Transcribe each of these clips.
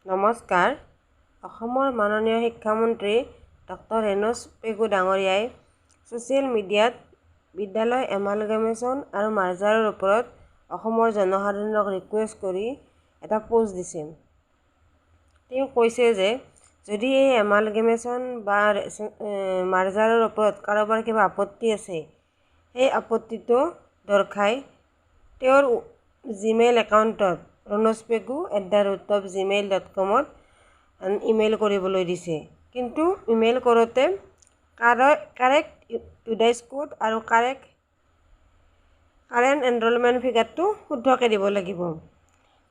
নমস্কাৰ। অসমৰ মাননীয় শিক্ষামন্ত্ৰী ডক্টৰ ৰেণুজ পেগু ডাঙৰীয়াই ছ'চিয়েল মিডিয়াত বিদ্যালয় এমালগেমেশ্যন আৰু মাৰ্জাৰৰ ওপৰত অসমৰ জনসাধাৰণক ৰিকুৱেষ্ট কৰি এটা পোষ্ট দিছে। তেওঁ কৈছে যে যদি এই এমালগেমেশ্যন বা মাৰ্জাৰৰ ওপৰত কাৰোবাৰ কিবা আপত্তি আছে, সেই আপত্তিটো দৰ্শাই তেওঁৰ জিমেইল একাউণ্টত ranojpegu@gmail.com ইমেইল কৰিবলৈ দিছে। কিন্তু ইমেইল কৰোঁতে কাৰেক্ট ইউডাইচ কোড আৰু কাৰেণ্ট এনৰলমেণ্ট ফিগাৰটো শুদ্ধকৈ দিব লাগিব।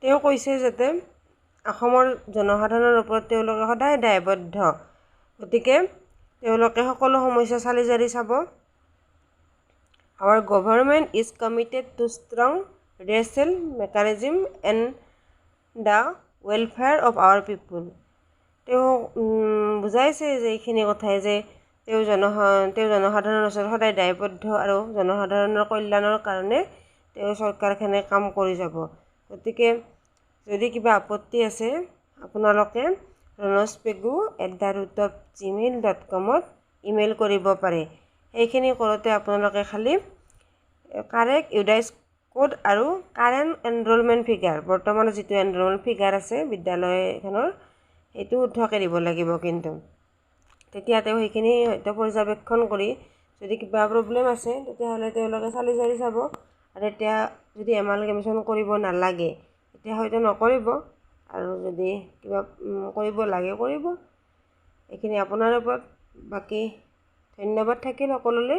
তেওঁ কৈছে যাতে অসমৰ জনসাধাৰণৰ ওপৰত তেওঁলোকে সদায় দায়বদ্ধ, গতিকে তেওঁলোকে সকলো সমস্যা চালি জাৰি চাব। Our government is committed to strong redressal mechanism and the welfare of our people. তেওঁ বুজাইছে যে এইখিনি কথাই যে তেওঁ জনসাধাৰণৰ ওচৰত সদায় দায়বদ্ধ আৰু জনসাধাৰণৰ কল্যাণৰ কাৰণে তেওঁ চৰকাৰখনে কাম কৰি যাব। গতিকে যদি কিবা আপত্তি আছে আপোনালোকে ranojpegu@gmail.com ইমেইল কৰিব পাৰে। সেইখিনি কৰোঁতে আপোনালোকে খালি কাৰেক্ট ইউডাইচ কোড আৰু কাৰেণ্ট এনৰলমেণ্ট ফিগাৰ, বৰ্তমানৰ যিটো এনৰলমেণ্ট ফিগাৰ আছে বিদ্যালয়খনৰ, সেইটো শুদ্ধকৈ দিব লাগিব। কিন্তু তেতিয়া তেওঁ সেইখিনি হয়তো পৰ্যবেক্ষণ কৰি যদি কিবা প্ৰব্লেম আছে তেতিয়াহ'লে তেওঁলোকে চালি জাৰি চাব, আৰু এতিয়া যদি এমালগেমেশ্যন কৰিব নালাগে তেতিয়া হয়তো নকৰিব, আৰু যদি কিবা কৰিব লাগে কৰিব। এইখিনি আপোনাৰ ওপৰত। বাকী ধন্যবাদ থাকিল সকলোলৈ।